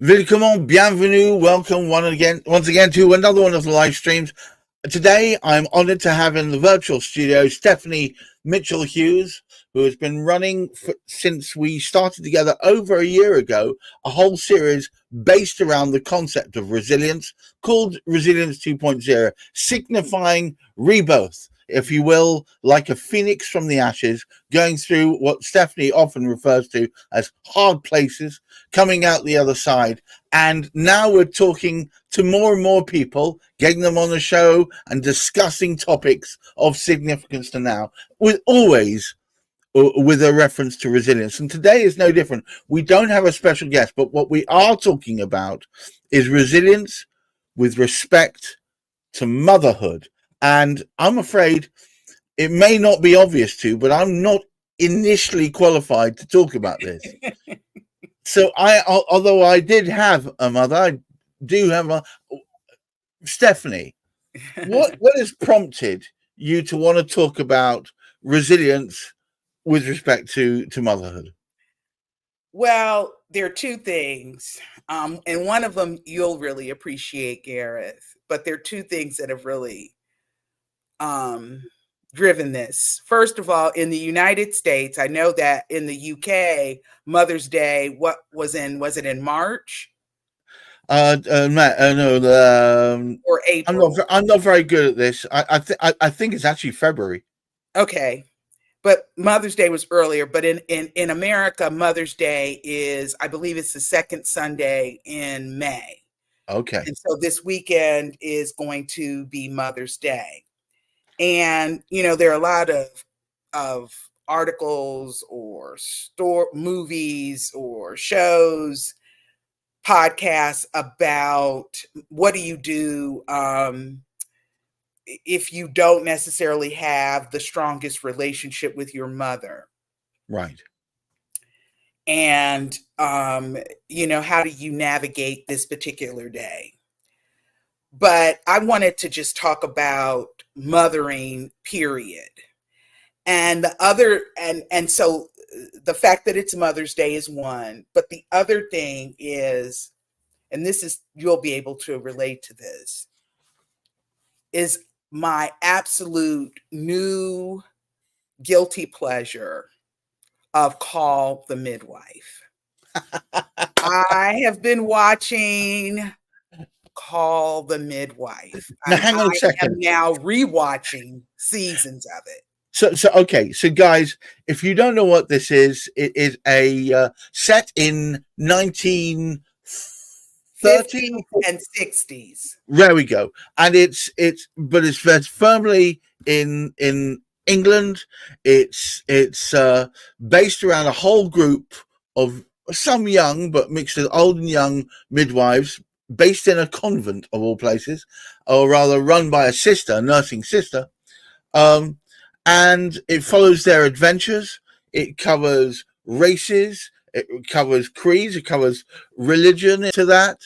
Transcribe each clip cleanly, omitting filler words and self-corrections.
Willkommen, bienvenue, welcome once again to another one of the live streams. Today, I'm honored to have in the virtual studio Stephanie Mitchel Hughes, who has been running since we started together over a year ago, a whole series based around the concept of resilience called Resilience 2.0, signifying rebirth, if you will, like a phoenix from the ashes, going through what Stephanie often refers to as hard places, coming out the other side. And now we're talking to more and more people, getting them on the show and discussing topics of significance to now, with always with a reference to resilience. And today is no different. We don't have a special guest, but what we are talking about is resilience with respect to motherhood. And I'm afraid it may not be obvious to, but I'm not initially qualified to talk about this. So although I did have a mother, I do have a Stephanie. What has prompted you to want to talk about resilience with respect to motherhood? Well, there are two things, and one of them you'll really appreciate, Gareth. But there are two things that have really driven this. First of all, in the United States, I know that in the UK, Mother's Day, was it in March? No, or April? I'm not very good at this. I think it's actually February. Okay, but Mother's Day was earlier. But in America, Mother's Day is, I believe, it's the second Sunday in May. Okay. And so this weekend is going to be Mother's Day. And, there are a lot of articles or movies or shows, podcasts about what do you do if you don't necessarily have the strongest relationship with your mother. Right. And, how do you navigate this particular day? But I wanted to just talk about mothering, period. And so the fact that it's Mother's Day is one, but the other thing is, and this is, you'll be able to relate to this, is my absolute new guilty pleasure of Call the Midwife. I have been watching Call the Midwife. Now, hang on a second. I am now rewatching seasons of it. So okay. So guys, if you don't know what this is, it is a set in 1930s and 60s. There we go. And it's very firmly in England. It's based around a whole group of some young but mixed with old and young midwives, based in a convent of all places, or rather run by a nursing sister. And it follows their adventures. It covers races. It covers creeds. It covers religion. To that,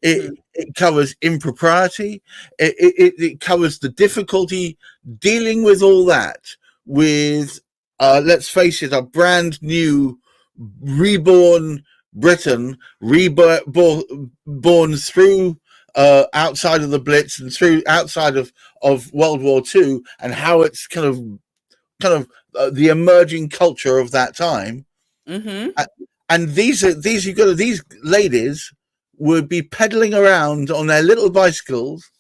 it covers impropriety. It covers the difficulty dealing with all that. With let's face it, a brand new, reborn Britain, born through outside of the Blitz and through outside of World War II, and how it's kind of the emerging culture of that time. Mm-hmm. And these ladies would be pedaling around on their little bicycles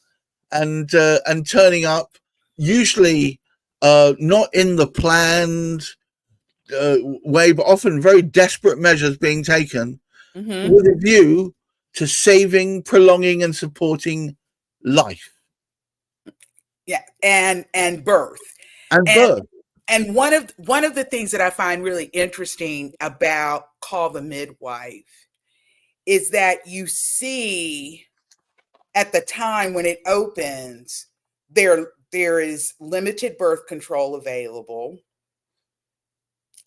and turning up, usually not in the planned way, but often very desperate measures being taken with a view to saving, prolonging, and supporting life. Yeah, and birth. And one of the things that I find really interesting about Call the Midwife is that you see at the time when it opens, there is limited birth control available.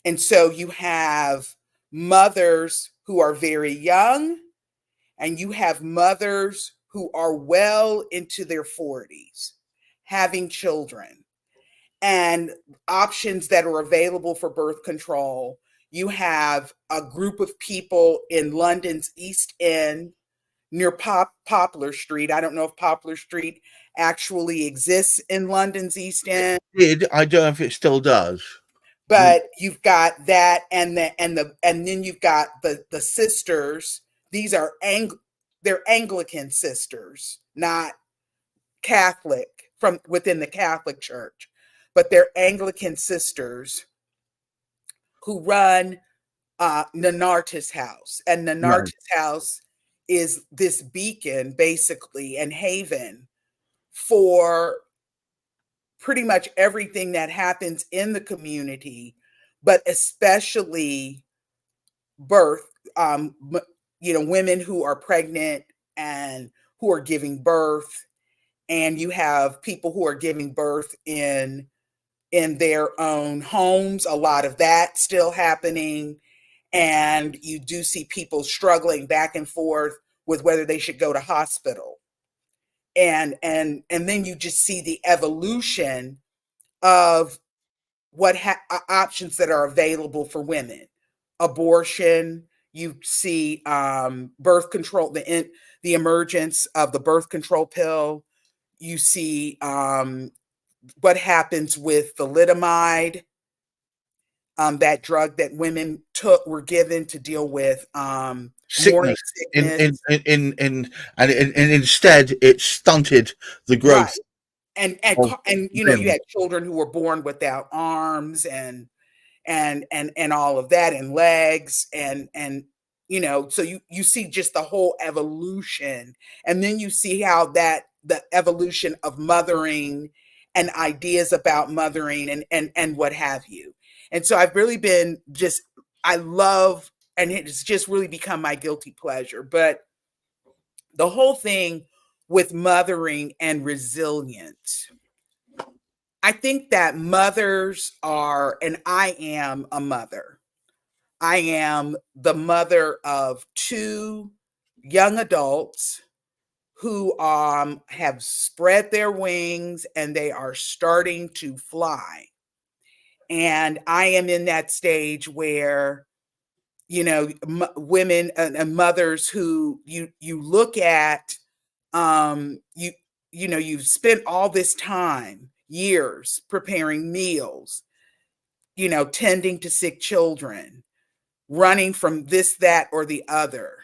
And so you have mothers who are very young, and you have mothers who are well into their 40s having children. And options that are available for birth control. You have a group of people in London's East End near Poplar Street. I don't know if Poplar Street actually exists in London's East End. I don't know if it still does. But you've got that, and then you've got the sisters. These are they're Anglican sisters, not Catholic, from within the Catholic Church, but they're Anglican sisters who run Nanartis House. And Nanartis House is this beacon, basically, and haven for pretty much everything that happens in the community, but especially birth, women who are pregnant and who are giving birth. And you have people who are giving birth in their own homes, a lot of that still happening. And you do see people struggling back and forth with whether they should go to hospital. And then you just see the evolution of what options that are available for women. Abortion, you see birth control, the emergence of the birth control pill. You see what happens with thalidomide, that drug that women were given to deal with sickness. Morning sickness. And instead it stunted the growth. Right. And you know, you had children who were born without arms and all of that, and legs, and you know, so you see just the whole evolution. And then you see how the evolution of mothering and ideas about mothering and what have you. And so I've really been I love, and it's just really become my guilty pleasure. But the whole thing with mothering and resilience, I think that mothers are, and I am a mother. I am the mother of 2 young adults who have spread their wings and they are starting to fly. And I am in that stage where, you know, women and mothers who you look at, you know, you've spent all this time, years, preparing meals, you know, tending to sick children, running from this, that, or the other,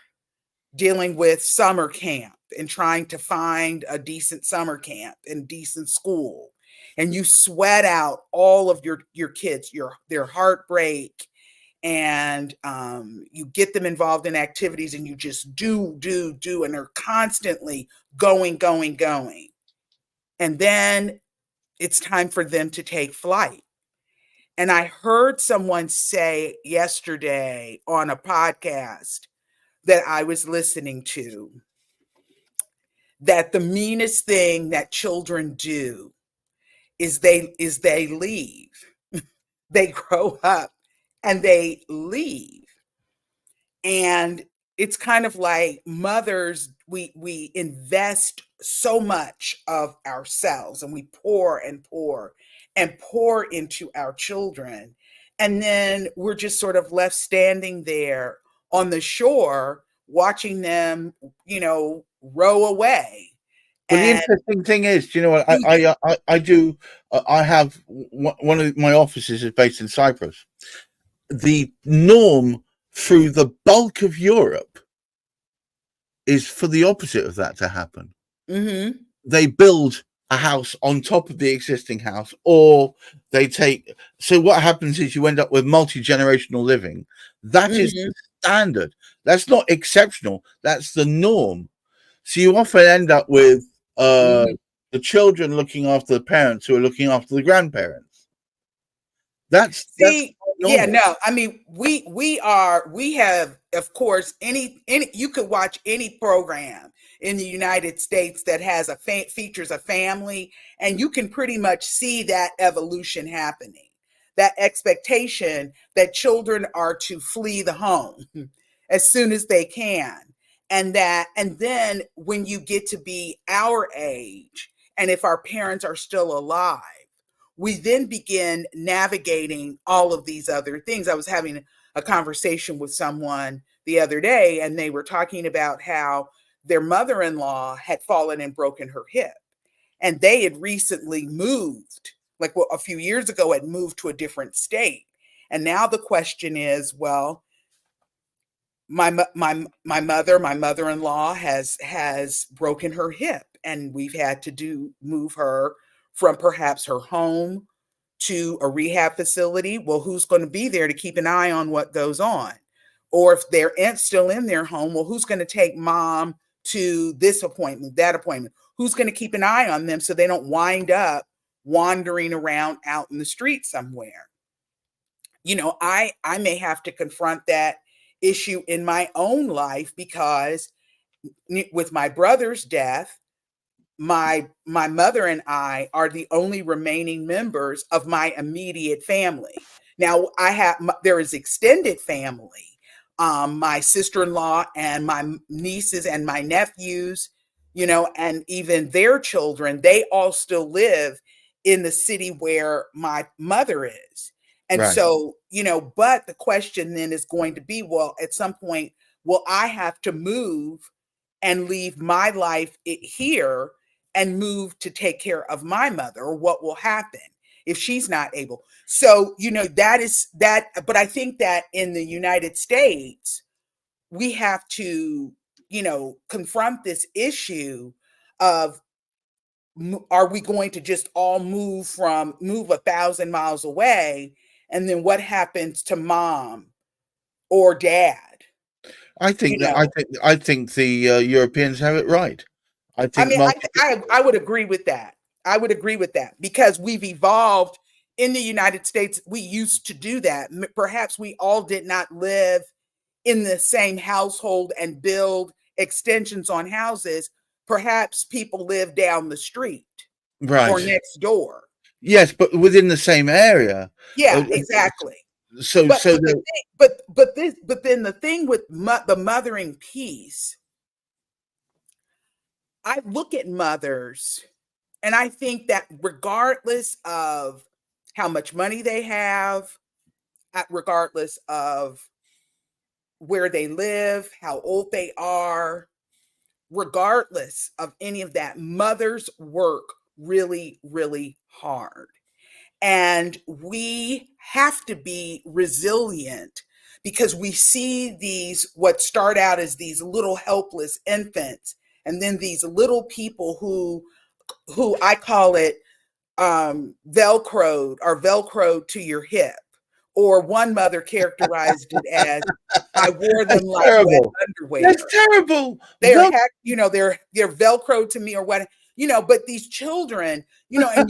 dealing with summer camp and trying to find a decent summer camp and decent school. And you sweat out all of your kids, their heartbreak, and you get them involved in activities, and you just do, and they're constantly going. And then it's time for them to take flight. And I heard someone say yesterday on a podcast that I was listening to that the meanest thing that children do is they leave. They grow up and they leave. And it's kind of like mothers, we invest so much of ourselves, and we pour into our children. And then we're just sort of left standing there on the shore watching them, you know, row away. Well, the interesting thing is, you know what, I have one of my offices is based in Cyprus. The norm through the bulk of Europe is for the opposite of that to happen. Mm-hmm. They build a house on top of the existing house, or so what happens is you end up with multi-generational living. That is the standard. That's not exceptional. That's the norm. So you often end up with the children looking after the parents who are looking after the grandparents. That's yeah, no, I mean, we have, of course, any you could watch any program in the United States that has features a family, and you can pretty much see that evolution happening, that expectation that children are to flee the home as soon as they can. And then when you get to be our age, and if our parents are still alive, we then begin navigating all of these other things. I was having a conversation with someone the other day, and they were talking about how their mother-in-law had fallen and broken her hip. And they had recently moved, like a few years ago, had moved to a different state. And now the question is, well, my mother-in-law has broken her hip, and we've had to move her from perhaps her home to a rehab facility. Well, who's going to be there to keep an eye on what goes on? Or if they're still in their home, well, who's going to take mom to this appointment, that appointment? Who's going to keep an eye on them so they don't wind up wandering around out in the street somewhere? I may have to confront that issue in my own life, because with my brother's death, my mother and I are the only remaining members of my immediate family. Now there is extended family, my sister-in-law and my nieces and my nephews, and even their children. They all still live in the city where my mother is. And right. So, but the question then is going to be, well, at some point, will I have to move and leave my life here and move to take care of my mother? Or what will happen if she's not able? So, that is that. But I think that in the United States, we have to, confront this issue of, are we going to just all move 1,000 miles away? And then what happens to mom or dad? I think the Europeans have it right. I would agree with that. I would agree with that, because we've evolved in the United States. We used to do that. Perhaps we all did not live in the same household and build extensions on houses. Perhaps people live down the street, right, or next door. Yes, but within the same area. Yeah, exactly. So, but then the thing with the mothering piece, I look at mothers and I think that regardless of how much money they have, regardless of where they live, how old they are, regardless of any of that, mothers work really, really hard. And we have to be resilient, because we see what start out as these little helpless infants, and then these little people who I call it velcroed to your hip. Or one mother characterized it as, I wore them like wet underwear. That's terrible. They're velcroed to me, or what. But these children, and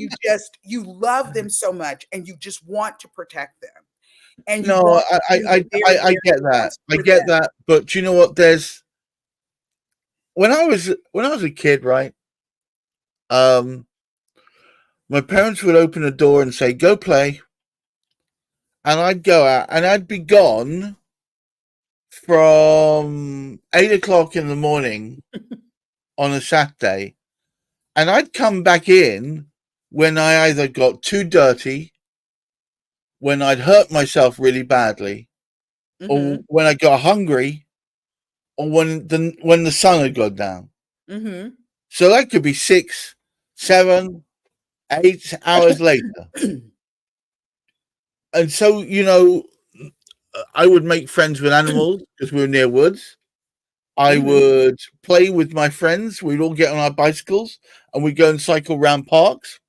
you love them so much, and you just want to protect them. And I get that. I get that. But you know what? When I was a kid, right? My parents would open a door and say, "Go play," and I'd go out, and I'd be gone from 8 o'clock in the morning on a Saturday. And I'd come back in when I either got too dirty, when I'd hurt myself really badly, or when I got hungry, or when the sun had gone down. So that could be 6, 7, 8 hours later. And so, I would make friends with animals because we were near woods. I would play with my friends. We'd all get on our bicycles and we'd go and cycle around parks.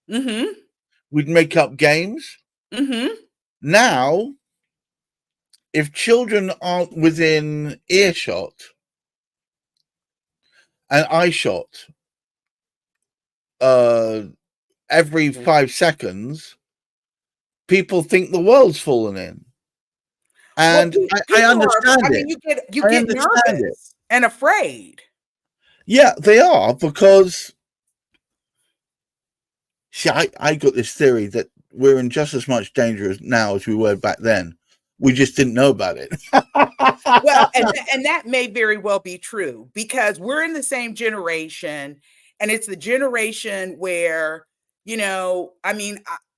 We'd make up games. Now, if children aren't within earshot and eyeshot every 5 seconds, people think the world's fallen in. And I understand it. You get nervous and afraid. Yeah, they are, because see, I got this theory that we're in just as much danger now as we were back then. We just didn't know about it. Well, and that may very well be true, because we're in the same generation, and it's the generation where,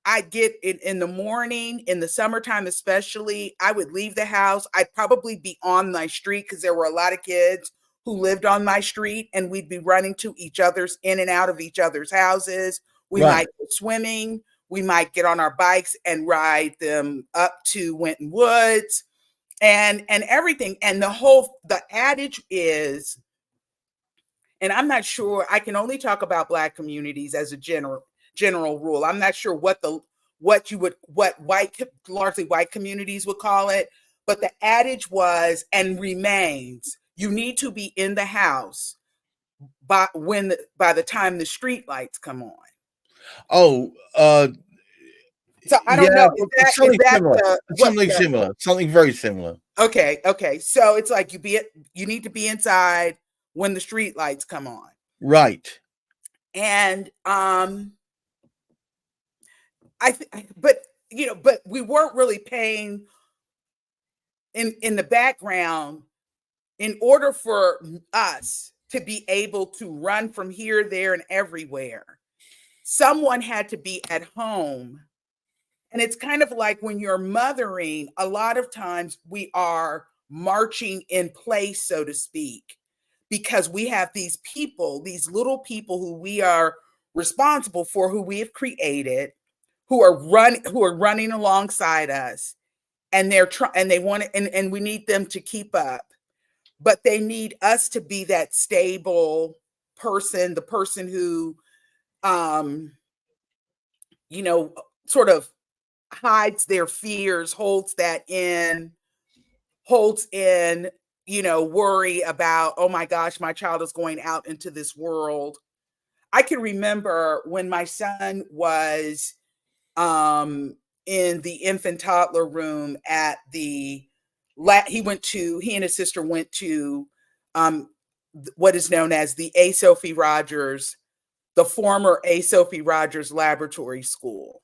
I get it in the morning, in the summertime especially. I would leave the house. I'd probably be on my street because there were a lot of kids who lived on my street, and we'd be running to each other's, in and out of each other's houses. We might go swimming. We might get on our bikes and ride them up to Winton Woods and everything. And the adage is, and I'm not sure, I can only talk about Black communities as a general rule. I'm not sure what largely white communities would call it, but the adage was and remains, you need to be in the house by the time the street lights come on. Oh, so I don't know. Something very similar. Okay. So it's like you need to be inside when the street lights come on. Right. And but we weren't really paying in the background. In order for us to be able to run from here, there, and everywhere, someone had to be at home. And it's kind of like when you're mothering, a lot of times we are marching in place, so to speak, because we have these people, these little people who we are responsible for, who we have created, who are running alongside us, and and we need them to keep up, but they need us to be that stable person, the person who, sort of hides their fears, holds in, worry about, oh my gosh, my child is going out into this world. I can remember when my son was in the infant toddler room at he and his sister went to what is known as the A. Sophie Rogers, the former A. Sophie Rogers Laboratory School.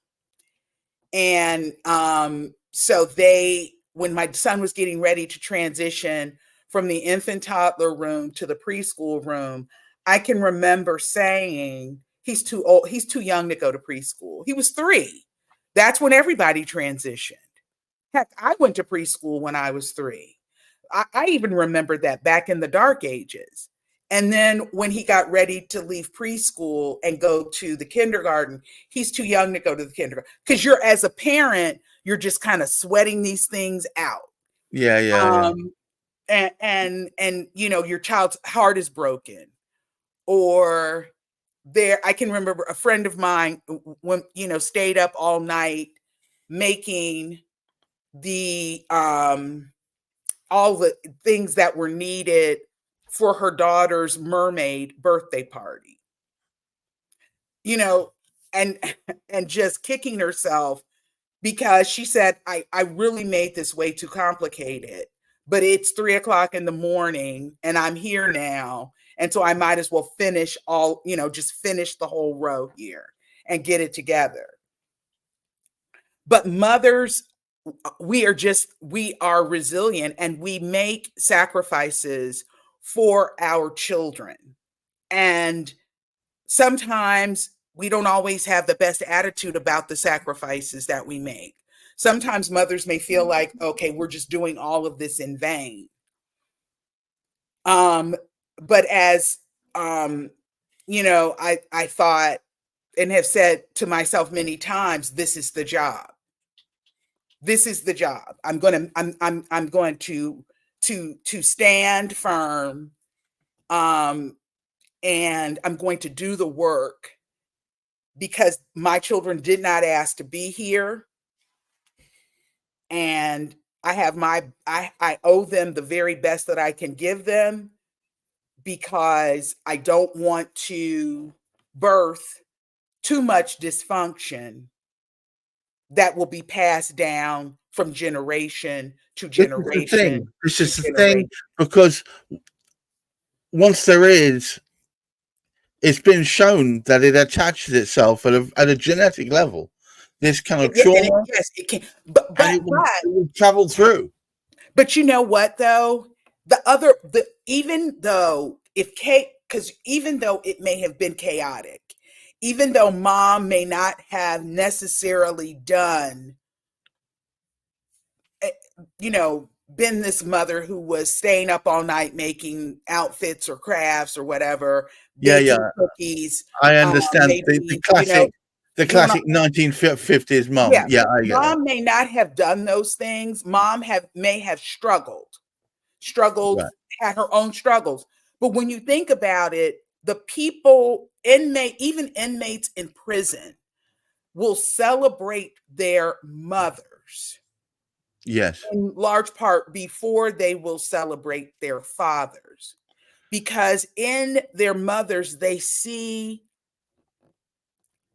And so when my son was getting ready to transition from the infant toddler room to the preschool room, I can remember saying, he's too old, he's too young to go to preschool. He was 3. That's when everybody transitioned. Heck, I went to preschool when I was 3. I even remember that back in the dark ages. And then when he got ready to leave preschool and go to the kindergarten, he's too young to go to the kindergarten. Because as a parent, you're just kind of sweating these things out. Yeah. And your child's heart is broken. Or I can remember a friend of mine when, stayed up all night making the all the things that were needed for her daughter's mermaid birthday party. And just kicking herself because she said, I really made this way too complicated, but it's 3:00 in the morning and I'm here now. And so I might as well finish just finish the whole row here and get it together. But mothers, we are resilient and we make sacrifices for our children. And sometimes we don't always have the best attitude about the sacrifices that we make. Sometimes mothers may feel like, okay, we're just doing all of this in vain. But as, I thought and have said to myself many times, this is the job. This is the job. I'm going to stand firm. And I'm going to do the work because my children did not ask to be here. And I owe them the very best that I can give them because I don't want to birth too much dysfunction that will be passed down from generation to generation. This is the thing, because once there is, it's been shown that it attaches itself at a genetic level. This kind of trauma, yes, it can, but it will travel through. But you know what, though, even though it may have been chaotic, even though mom may not have necessarily done, been this mother who was staying up all night making outfits or crafts or whatever, baking cookies. I understand maybe, the classic, doing 1950s mom. yeah, Yeah, I get mom that. may not have done those things. Mom may have struggled, Right. had her own struggles. But when you think about it, the people, even inmates in prison will celebrate their mothers. Yes. In large part before they will celebrate their fathers. Because in their mothers, they see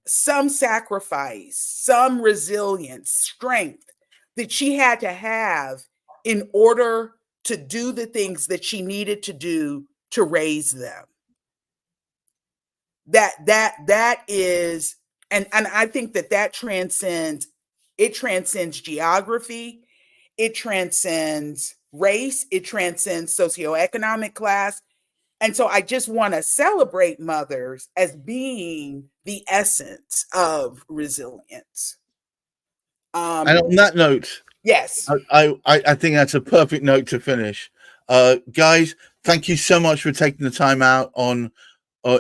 some sacrifice, some resilience, strength that she had to have in order to do the things that she needed to do to raise them. That is, and I think that transcends geography, it transcends race, it transcends socioeconomic class. And so I just want to celebrate mothers as being the essence of resilience. And on that note, Yes. I think that's a perfect note to finish. Guys, thank you so much for taking the time out on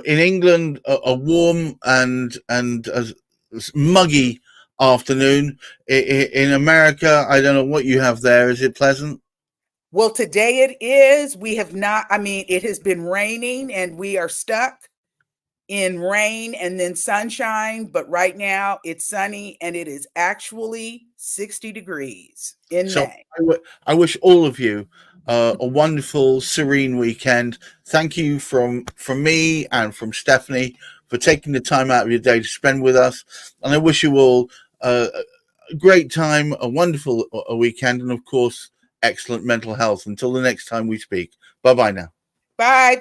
in England a warm and muggy afternoon. In America, I don't know what you have there. Is it pleasant? Well, today it is. We have not, I mean, it has been raining and we are stuck in rain and then sunshine, but right now it's sunny and it is actually 60 degrees in May. I wish all of you a wonderful, serene weekend. Thank you from me and from Stephanie for taking the time out of your day to spend with us. And I wish you all a great time, a wonderful weekend, and of course, excellent mental health. Until the next time we speak. Bye-bye now. Bye.